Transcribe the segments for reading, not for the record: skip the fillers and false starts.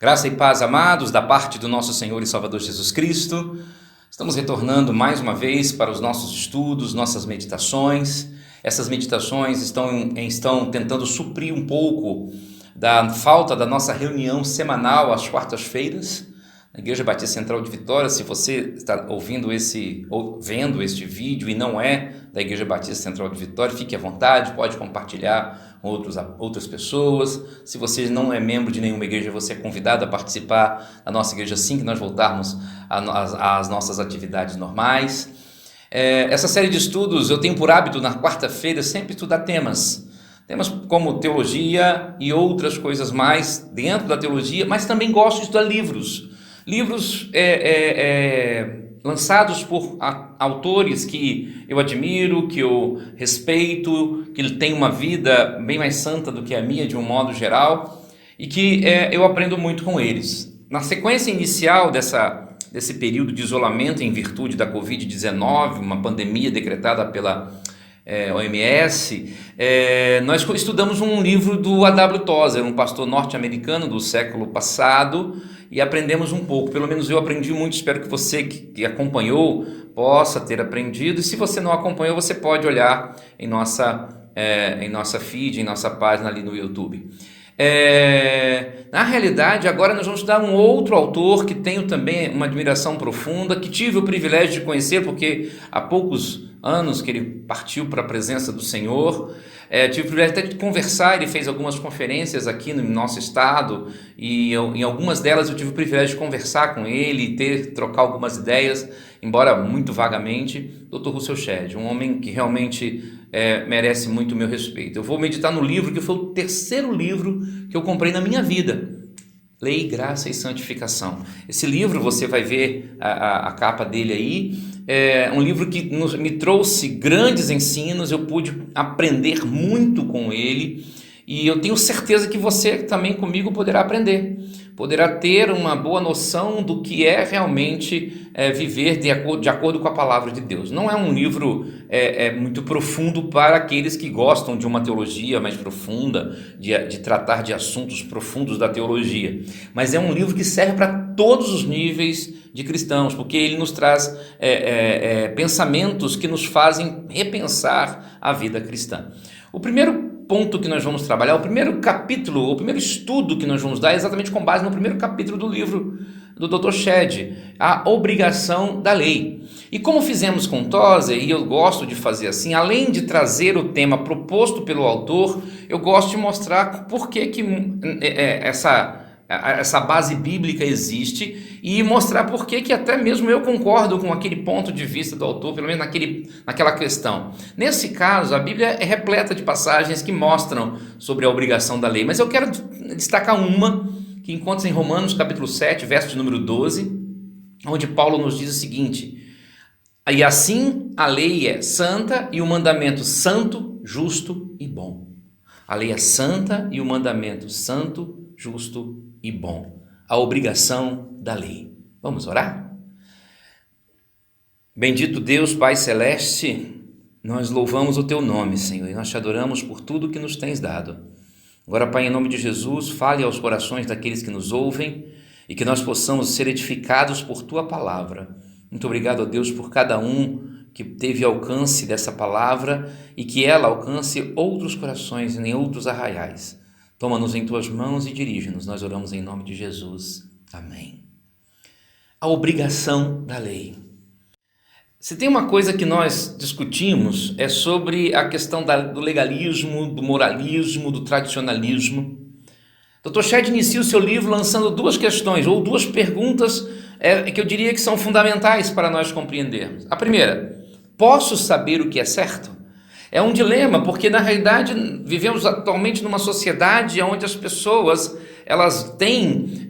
Graça e paz, amados, da parte do nosso Senhor e Salvador Jesus Cristo. Estamos retornando mais uma vez para os nossos estudos, nossas meditações. Essas meditações estão tentando suprir um pouco da falta da nossa reunião semanal às quartas-feiras, na Igreja Batista Central de Vitória. Se você está ouvindo ou vendo este vídeo e não é da Igreja Batista Central de Vitória, fique à vontade, pode compartilhar com outras pessoas. Se você não é membro de nenhuma igreja, você é convidado a participar da nossa igreja assim que nós voltarmos às nossas atividades normais. Essa série de estudos, eu tenho por hábito na quarta-feira sempre estudar temas como teologia e outras coisas mais dentro da teologia, mas também gosto de estudar livros lançados por autores que eu admiro, que eu respeito, que têm uma vida bem mais santa do que a minha de um modo geral, e que eu aprendo muito com eles. Na sequência inicial desse período de isolamento em virtude da Covid-19, uma pandemia decretada pela OMS, nós estudamos um livro do A.W. Tozer, um pastor norte-americano do século passado, e aprendemos um pouco. Pelo menos eu aprendi muito. Espero que você que acompanhou possa ter aprendido, e se você não acompanhou, você pode olhar em nossa feed, em nossa página ali no YouTube. Na realidade, agora nós vamos estudar um outro autor que tenho também uma admiração profunda, que tive o privilégio de conhecer, porque há poucos anos que ele partiu para a presença do Senhor. Tive o privilégio até de conversar. Ele fez algumas conferências aqui no nosso estado, e em algumas delas eu tive o privilégio de conversar com ele e trocar algumas ideias, embora muito vagamente. Dr. Russell Shedd, um homem que realmente merece muito o meu respeito. Eu vou meditar no livro que foi o terceiro livro que eu comprei na minha vida: Lei, Graça e Santificação. Esse livro, você vai ver a capa dele aí, é um livro que me trouxe grandes ensinos. Eu pude aprender muito com ele, e eu tenho certeza que você também comigo poderá aprender, poderá ter uma boa noção do que é realmente viver de acordo com a palavra de Deus. Não é um livro muito profundo para aqueles que gostam de uma teologia mais profunda, de tratar de assuntos profundos da teologia, mas é um livro que serve para todos os níveis de cristãos, porque ele nos traz pensamentos que nos fazem repensar a vida cristã. O primeiro ponto que nós vamos trabalhar, o primeiro capítulo, o primeiro estudo que nós vamos dar é exatamente com base no primeiro capítulo do livro do Dr. Shedd, a obrigação da lei. E como fizemos com Tozer, e eu gosto de fazer assim, além de trazer o tema proposto pelo autor, eu gosto de mostrar por que essa base bíblica existe, e mostrar por que até mesmo eu concordo com aquele ponto de vista do autor, pelo menos naquela questão. Nesse caso, a Bíblia é repleta de passagens que mostram sobre a obrigação da lei, mas eu quero destacar uma que encontra em Romanos capítulo 7, verso de número 12, onde Paulo nos diz o seguinte: e assim a lei é santa e o mandamento santo, justo e bom. A lei é santa e o mandamento santo, justo e bom. A obrigação da lei. Vamos orar? Bendito Deus, Pai Celeste, nós louvamos o Teu nome, Senhor, e nós te adoramos por tudo que nos tens dado. Agora, Pai, em nome de Jesus, fale aos corações daqueles que nos ouvem, e que nós possamos ser edificados por Tua palavra. Muito obrigado, ó Deus, por cada um que teve alcance dessa palavra, e que ela alcance outros corações em outros arraiais. Toma-nos em Tuas mãos e dirige-nos. Nós oramos em nome de Jesus. Amém. A obrigação da lei. Se tem uma coisa que nós discutimos, é sobre a questão do legalismo, do moralismo, do tradicionalismo. Dr. Shedd inicia o seu livro lançando duas questões, ou duas perguntas que eu diria que são fundamentais para nós compreendermos. A primeira: posso saber o que é certo? É um dilema, porque na realidade vivemos atualmente numa sociedade onde as pessoas elas têm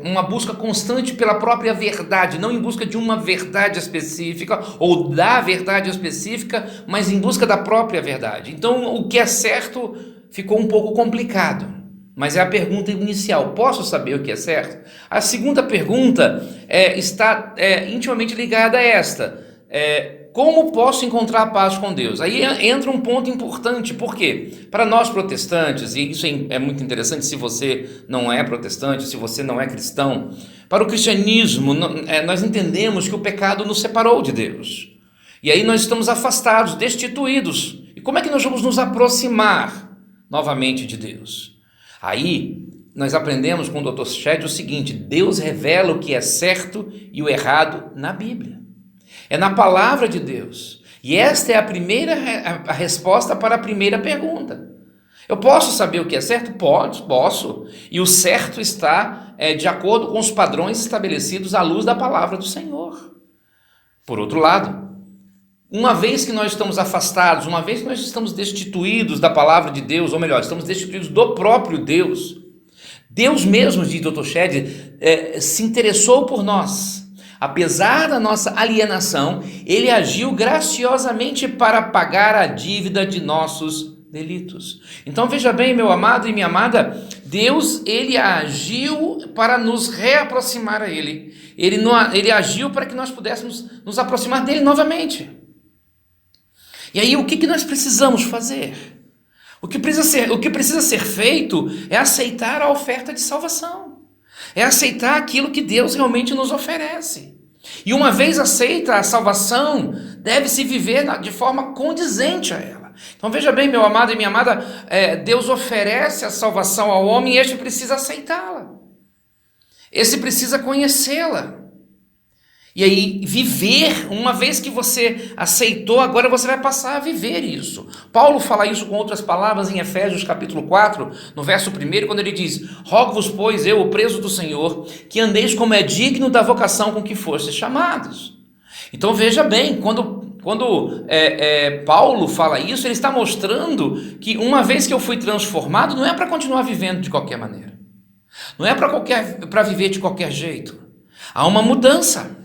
uma busca constante pela própria verdade, não em busca de uma verdade específica ou da verdade específica, mas em busca da própria verdade. Então, o que é certo ficou um pouco complicado, mas é a pergunta inicial: posso saber o que é certo? A segunda pergunta está intimamente ligada a esta: como posso encontrar a paz com Deus? Aí entra um ponto importante, por quê? Para nós protestantes, e isso é muito interessante se você não é protestante, se você não é cristão, para o cristianismo, nós entendemos que o pecado nos separou de Deus. E aí nós estamos afastados, destituídos. E como é que nós vamos nos aproximar novamente de Deus? Aí nós aprendemos com o Dr. Shedd o seguinte: Deus revela o que é certo e o errado na Bíblia. É na palavra de Deus. E esta é a resposta para a primeira pergunta. Eu posso saber o que é certo? Posso. E o certo está de acordo com os padrões estabelecidos à luz da palavra do Senhor. Por outro lado, uma vez que nós estamos afastados, uma vez que nós estamos destituídos da palavra de Deus, ou melhor, estamos destituídos do próprio Deus, Deus mesmo, diz Dr. Shedd, se interessou por nós. Apesar da nossa alienação, ele agiu graciosamente para pagar a dívida de nossos delitos. Então veja bem, meu amado e minha amada, Deus, ele agiu para nos reaproximar a ele. Ele agiu para que nós pudéssemos nos aproximar dele novamente. E aí o que nós precisamos fazer? O que precisa ser feito é aceitar a oferta de salvação. É aceitar aquilo que Deus realmente nos oferece. E uma vez aceita a salvação, deve-se viver de forma condizente a ela. Então veja bem, meu amado e minha amada, Deus oferece a salvação ao homem e este precisa aceitá-la. Esse precisa conhecê-la. E aí viver, uma vez que você aceitou, agora você vai passar a viver isso. Paulo fala isso com outras palavras em Efésios capítulo 4, no verso 1, quando ele diz: rogo-vos, pois, eu, o preso do Senhor, que andeis como é digno da vocação com que fostes chamados. Então veja bem, quando Paulo fala isso, ele está mostrando que uma vez que eu fui transformado, não é para continuar vivendo de qualquer maneira. Não é para viver de qualquer jeito. Há uma mudança.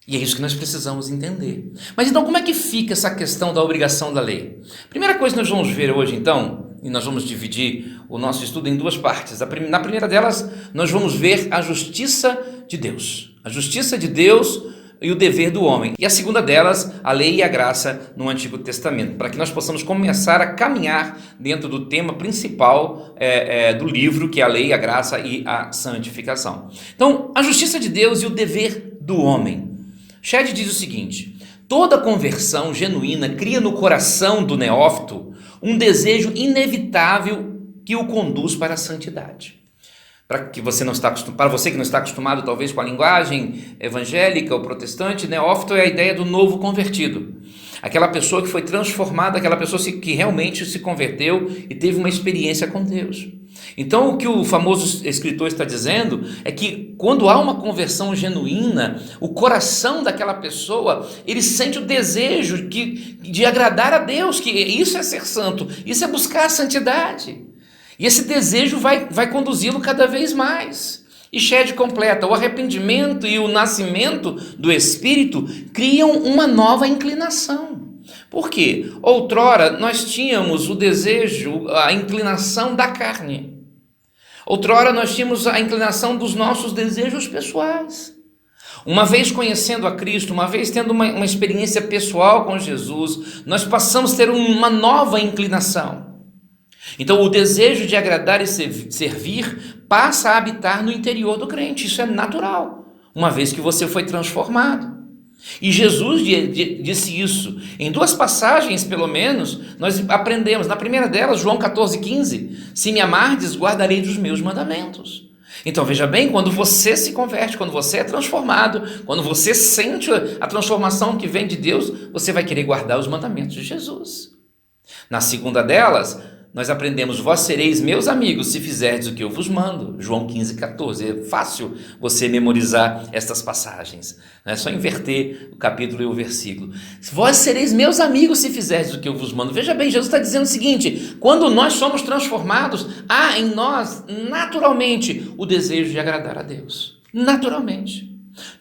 E é isso que nós precisamos entender. Mas então como é que fica essa questão da obrigação da lei? Primeira coisa que nós vamos ver hoje então, e nós vamos dividir o nosso estudo em duas partes. Na primeira delas, nós vamos ver a justiça de Deus. A justiça de Deus e o dever do homem. E a segunda delas, a lei e a graça no Antigo Testamento, para que nós possamos começar a caminhar dentro do tema principal do livro, que é a lei, a graça e a santificação. Então, a justiça de Deus e o dever do homem. Shedd diz o seguinte: toda conversão genuína cria no coração do neófito um desejo inevitável que o conduz para a santidade. Para você que não está acostumado talvez com a linguagem evangélica ou protestante, neófito é a ideia do novo convertido. Aquela pessoa que foi transformada, aquela pessoa que realmente se converteu e teve uma experiência com Deus. Então o que o famoso escritor está dizendo é que quando há uma conversão genuína, o coração daquela pessoa, ele sente o desejo de agradar a Deus, que isso é ser santo, isso é buscar a santidade. E esse desejo vai conduzi-lo cada vez mais. E Shedd completa: o arrependimento e o nascimento do Espírito criam uma nova inclinação. Por quê? Outrora nós tínhamos o desejo, a inclinação da carne. Outrora nós tínhamos a inclinação dos nossos desejos pessoais. Uma vez conhecendo a Cristo, uma vez tendo uma experiência pessoal com Jesus, nós passamos a ter uma nova inclinação. Então o desejo de agradar e servir passa a habitar no interior do crente. Isso é natural, uma vez que você foi transformado. E Jesus disse isso. Em duas passagens, pelo menos, nós aprendemos. Na primeira delas, João 14,15: se me amardes, guardarei dos meus mandamentos. Então veja bem, quando você se converte, quando você é transformado, quando você sente a transformação que vem de Deus, você vai querer guardar os mandamentos de Jesus. Na segunda delas, nós aprendemos: vós sereis meus amigos se fizerdes o que eu vos mando. João 15,14. É fácil você memorizar estas passagens. É só inverter o capítulo e o versículo. Vós sereis meus amigos se fizerdes o que eu vos mando. Veja bem, Jesus está dizendo o seguinte: quando nós somos transformados, há em nós naturalmente o desejo de agradar a Deus. Naturalmente.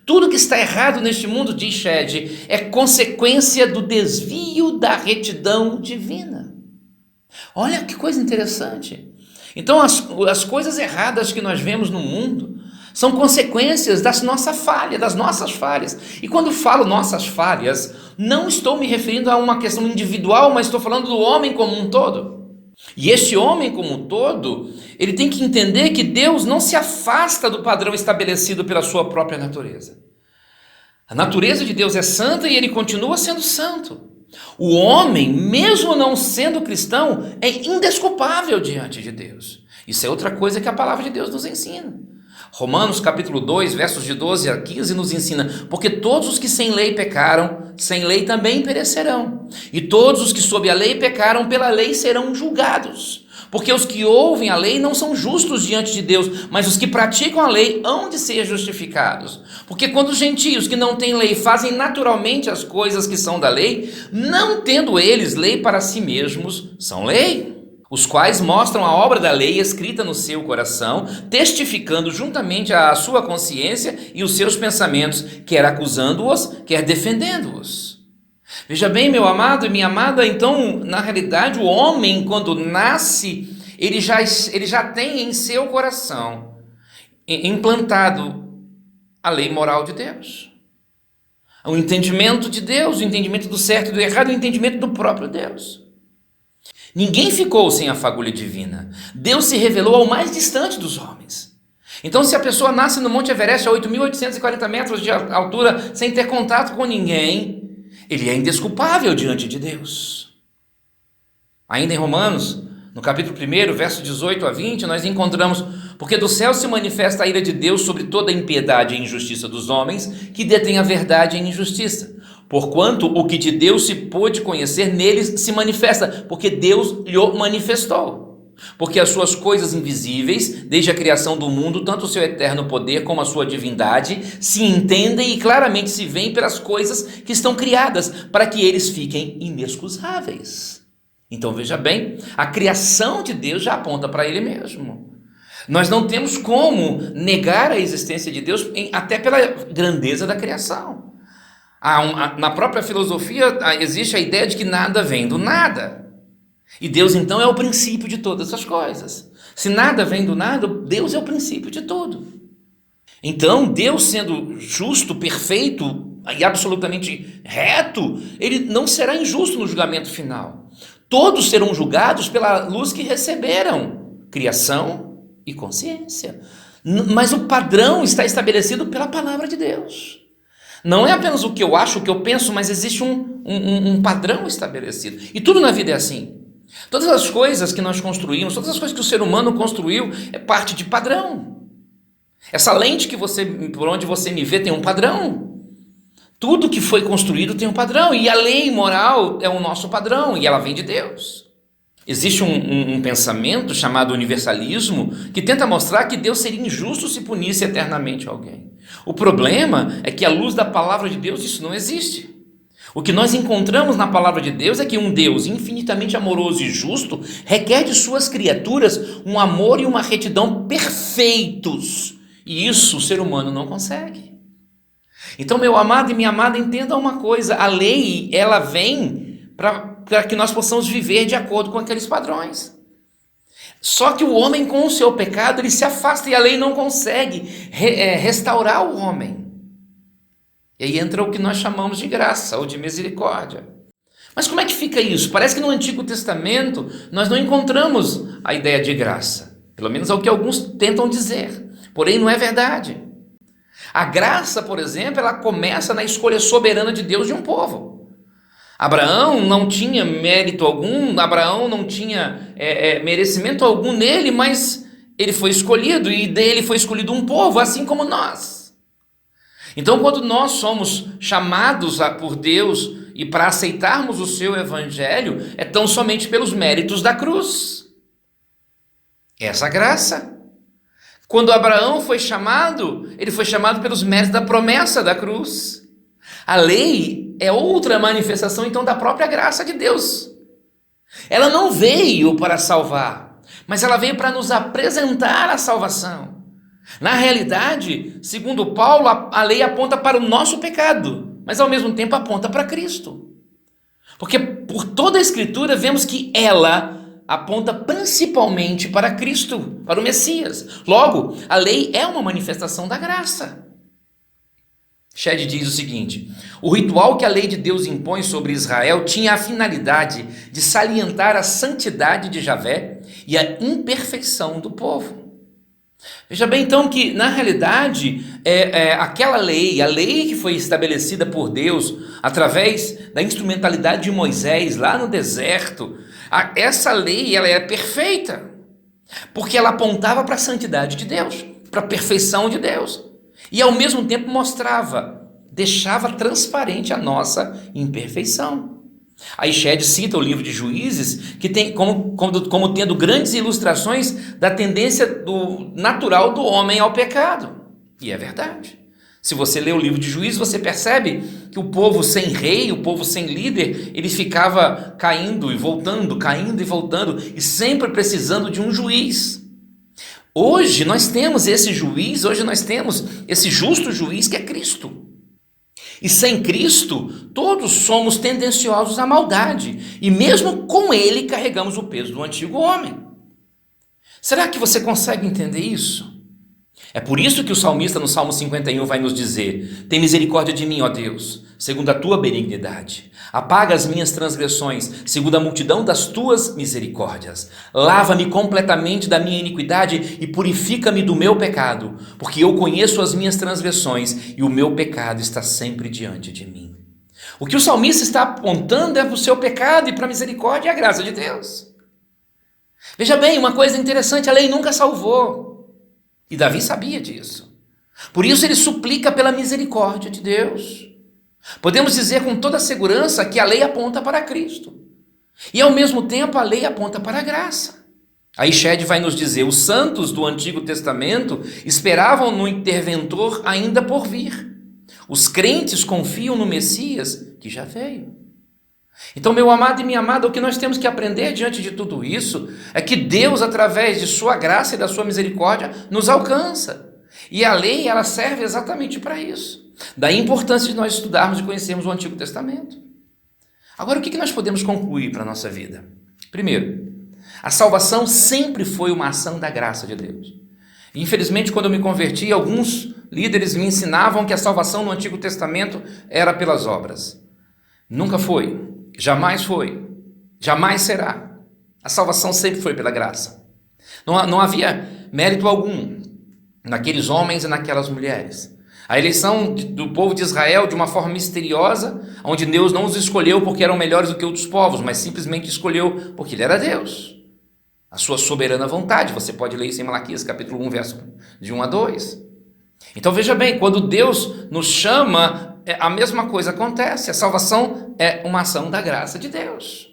Tudo que está errado neste mundo, diz Shedd, é consequência do desvio da retidão divina. Olha que coisa interessante. Então as coisas erradas que nós vemos no mundo São consequências das nossas falhas. E quando falo nossas falhas, não estou me referindo a uma questão individual, mas estou falando do homem como um todo. E este homem como um todo, ele tem que entender que Deus não se afasta do padrão estabelecido pela sua própria natureza. A natureza de Deus é santa e ele continua sendo santo. O homem, mesmo não sendo cristão, é indesculpável diante de Deus. Isso é outra coisa que a palavra de Deus nos ensina. Romanos capítulo 2, versos de 12 a 15 nos ensina: porque todos os que sem lei pecaram, sem lei também perecerão. E todos os que sob a lei pecaram, pela lei serão julgados. Porque os que ouvem a lei não são justos diante de Deus, mas os que praticam a lei hão de ser justificados. Porque quando os gentios que não têm lei fazem naturalmente as coisas que são da lei, não tendo eles lei para si mesmos, são lei, os quais mostram a obra da lei escrita no seu coração, testificando juntamente a sua consciência e os seus pensamentos, quer acusando-os, quer defendendo-os. Veja bem, meu amado e minha amada, então, na realidade, o homem, quando nasce, ele já tem em seu coração implantado a lei moral de Deus. O entendimento de Deus, o entendimento do certo e do errado, o entendimento do próprio Deus. Ninguém ficou sem a fagulha divina. Deus se revelou ao mais distante dos homens. Então, se a pessoa nasce no Monte Everest a 8.840 metros de altura, sem ter contato com ninguém, ele é indesculpável diante de Deus. Ainda em Romanos, no capítulo 1, verso 18 a 20, nós encontramos: porque do céu se manifesta a ira de Deus sobre toda a impiedade e injustiça dos homens, que detêm a verdade em injustiça. Porquanto o que de Deus se pôde conhecer neles se manifesta, porque Deus lhe manifestou. Porque as suas coisas invisíveis, desde a criação do mundo, tanto o seu eterno poder como a sua divindade, se entendem e claramente se veem pelas coisas que estão criadas, para que eles fiquem inexcusáveis. Então veja bem, a criação de Deus já aponta para Ele mesmo. Nós não temos como negar a existência de Deus, até pela grandeza da criação. Na própria filosofia existe a ideia de que nada vem do nada. E Deus então é o princípio de todas as coisas. Se nada vem do nada, Deus é o princípio de tudo. Então, Deus sendo justo, perfeito e absolutamente reto, Ele não será injusto no julgamento final. Todos serão julgados pela luz que receberam, criação e consciência. Mas o padrão está estabelecido pela palavra de Deus. Não é apenas o que eu acho, o que eu penso, mas existe um padrão estabelecido. E tudo na vida é assim. Todas as coisas que nós construímos, todas as coisas que o ser humano construiu, é parte de padrão. Essa lente por onde você me vê tem um padrão. Tudo que foi construído tem um padrão. E a lei moral é o nosso padrão, e ela vem de Deus. Existe um pensamento chamado universalismo que tenta mostrar que Deus seria injusto se punisse eternamente alguém. O problema é que à luz da palavra de Deus isso não existe. O que nós encontramos na palavra de Deus é que um Deus infinitamente amoroso e justo requer de suas criaturas um amor e uma retidão perfeitos. E isso o ser humano não consegue. Então, meu amado e minha amada, entenda uma coisa: a lei, ela vem para que nós possamos viver de acordo com aqueles padrões. Só que o homem, com o seu pecado, ele se afasta e a lei não consegue restaurar o homem. E aí entra o que nós chamamos de graça ou de misericórdia. Mas como é que fica isso? Parece que no Antigo Testamento nós não encontramos a ideia de graça. Pelo menos é o que alguns tentam dizer. Porém, não é verdade. A graça, por exemplo, ela começa na escolha soberana de Deus de um povo. Abraão não tinha mérito algum, Abraão não tinha merecimento algum nele, mas ele foi escolhido e dele foi escolhido um povo, assim como nós. Então, quando nós somos chamados por Deus e para aceitarmos o seu evangelho, é tão somente pelos méritos da cruz. Essa graça. Quando Abraão foi chamado, ele foi chamado pelos méritos da promessa da cruz. A lei é outra manifestação, então, da própria graça de Deus. Ela não veio para salvar, mas ela veio para nos apresentar a salvação. Na realidade, segundo Paulo, a lei aponta para o nosso pecado, mas ao mesmo tempo aponta para Cristo. Porque por toda a Escritura vemos que aponta principalmente para Cristo, para o Messias. Logo, a lei é uma manifestação da graça. Shedd diz o seguinte: o ritual que a lei de Deus impõe sobre Israel tinha a finalidade de salientar a santidade de Javé e a imperfeição do povo. Veja bem, então, que na realidade aquela lei, a lei que foi estabelecida por Deus através da instrumentalidade de Moisés lá no deserto, essa lei ela é perfeita, porque ela apontava para a santidade de Deus, para a perfeição de Deus, e ao mesmo tempo deixava transparente a nossa imperfeição. Aí Shedd cita o livro de Juízes, que tem como tendo grandes ilustrações da tendência natural do homem ao pecado. E é verdade. Se você lê o livro de Juízes, você percebe que o povo sem rei, o povo sem líder, ele ficava caindo e voltando, e sempre precisando de um juiz. Hoje nós temos esse juiz, hoje nós temos esse justo juiz que é Cristo. E sem Cristo, todos somos tendenciosos à maldade. E mesmo com Ele, carregamos o peso do antigo homem. Será que você consegue entender isso? É por isso que o salmista no Salmo 51 vai nos dizer: tem misericórdia de mim, ó Deus, segundo a tua benignidade. Apaga as minhas transgressões, segundo a multidão das tuas misericórdias. Lava-me completamente da minha iniquidade e purifica-me do meu pecado, porque eu conheço as minhas transgressões e o meu pecado está sempre diante de mim. O que o salmista está apontando é para o seu pecado e para a misericórdia e a graça de Deus. Veja bem, uma coisa interessante: a lei nunca salvou. E Davi sabia disso. Por isso ele suplica pela misericórdia de Deus. Podemos dizer com toda segurança que a lei aponta para Cristo. E ao mesmo tempo a lei aponta para a graça. Aí Shedd vai nos dizer: os santos do Antigo Testamento esperavam no interventor ainda por vir. Os crentes confiam no Messias que já veio. Então, meu amado e minha amada, o que nós temos que aprender diante de tudo isso é que Deus, através de sua graça e da sua misericórdia, nos alcança. E a lei, ela serve exatamente para isso. Daí a importância de nós estudarmos e conhecermos o Antigo Testamento. Agora, o que nós podemos concluir para a nossa vida? Primeiro, a salvação sempre foi uma ação da graça de Deus. E, infelizmente, quando eu me converti, alguns líderes me ensinavam que a salvação no Antigo Testamento era pelas obras. Nunca foi. Jamais foi, jamais será. A salvação sempre foi pela graça. Não havia mérito algum naqueles homens e naquelas mulheres. A eleição do povo de Israel de uma forma misteriosa, onde Deus não os escolheu porque eram melhores do que outros povos, mas simplesmente escolheu porque Ele era Deus. A sua soberana vontade, você pode ler isso em Malaquias capítulo 1, verso de 1 a 2. Então veja bem, quando Deus nos chama, a mesma coisa acontece. A salvação é uma ação da graça de Deus.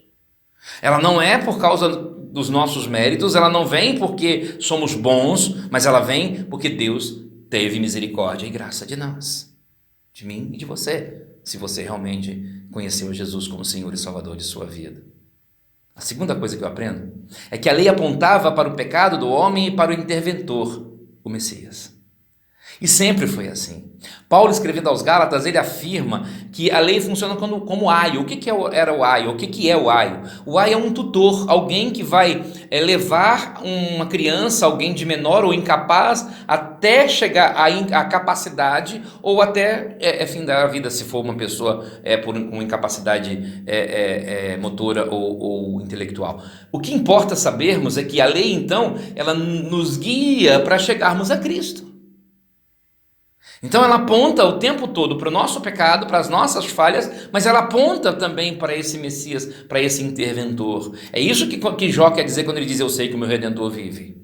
Ela não é por causa dos nossos méritos, ela não vem porque somos bons, mas ela vem porque Deus teve misericórdia e graça de nós, de mim e de você, se você realmente conheceu Jesus como Senhor e Salvador de sua vida. A segunda coisa que eu aprendo é que a lei apontava para o pecado do homem e para o interventor, o Messias. E sempre foi assim. Paulo, escrevendo aos Gálatas, ele afirma que a lei funciona como aio. O que era o aio? O que é o aio? O aio é um tutor, alguém que vai levar uma criança, alguém de menor ou incapaz, até chegar à capacidade ou até findar a vida, se for uma pessoa com incapacidade motora ou intelectual. O que importa sabermos é que a lei, então, ela nos guia para chegarmos a Cristo. Então ela aponta o tempo todo para o nosso pecado, para as nossas falhas, mas ela aponta também para esse Messias, para esse interventor. É isso que Jó quer dizer quando ele diz: eu sei que o meu Redentor vive.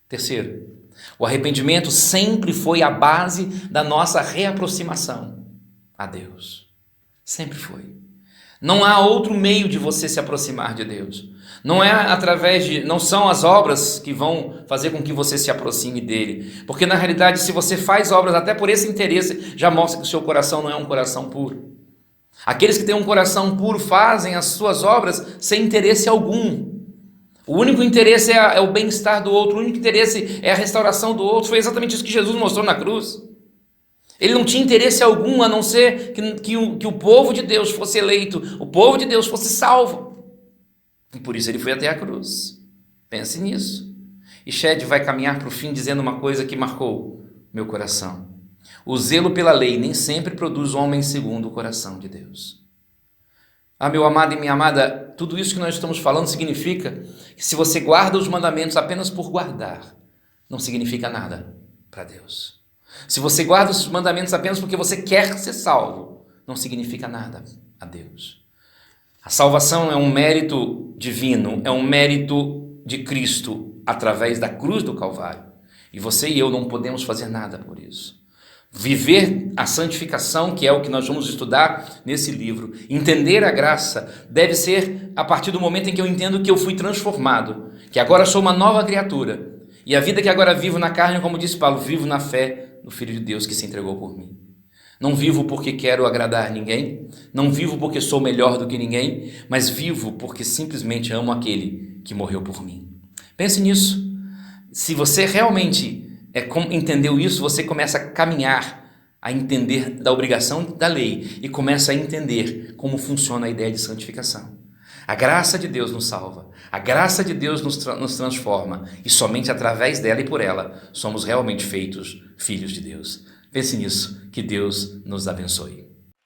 Terceiro, o arrependimento sempre foi a base da nossa reaproximação a Deus. Sempre foi. Não há outro meio de você se aproximar de Deus. Não são as obras que vão fazer com que você se aproxime dele. Porque na realidade, se você faz obras até por esse interesse, já mostra que o seu coração não é um coração puro. Aqueles que têm um coração puro fazem as suas obras sem interesse algum. O único interesse é o bem-estar do outro, o único interesse é a restauração do outro. Foi exatamente isso que Jesus mostrou na cruz. Ele não tinha interesse algum a não ser que o povo de Deus fosse eleito, o povo de Deus fosse salvo. E por isso ele foi até a cruz. Pense nisso. E Shed vai caminhar para o fim dizendo uma coisa que marcou meu coração. O zelo pela lei nem sempre produz homens segundo o coração de Deus. Ah, meu amado e minha amada, tudo isso que nós estamos falando significa que se você guarda os mandamentos apenas por guardar, não significa nada para Deus. Se você guarda os mandamentos apenas porque você quer ser salvo, não significa nada a Deus. A salvação é um mérito divino, é um mérito de Cristo através da cruz do Calvário. E você e eu não podemos fazer nada por isso. Viver a santificação, que é o que nós vamos estudar nesse livro, entender a graça, deve ser a partir do momento em que eu entendo que eu fui transformado, que agora sou uma nova criatura. E a vida que agora vivo na carne, como disse Paulo, vivo na fé no Filho de Deus que se entregou por mim. Não vivo porque quero agradar ninguém, não vivo porque sou melhor do que ninguém, mas vivo porque simplesmente amo aquele que morreu por mim. Pense nisso. Se você realmente entendeu isso, você começa a caminhar, a entender da obrigação da lei e começa a entender como funciona a ideia de santificação. A graça de Deus nos salva, a graça de Deus nos transforma e somente através dela e por ela somos realmente feitos filhos de Deus. Pense nisso, que Deus nos abençoe.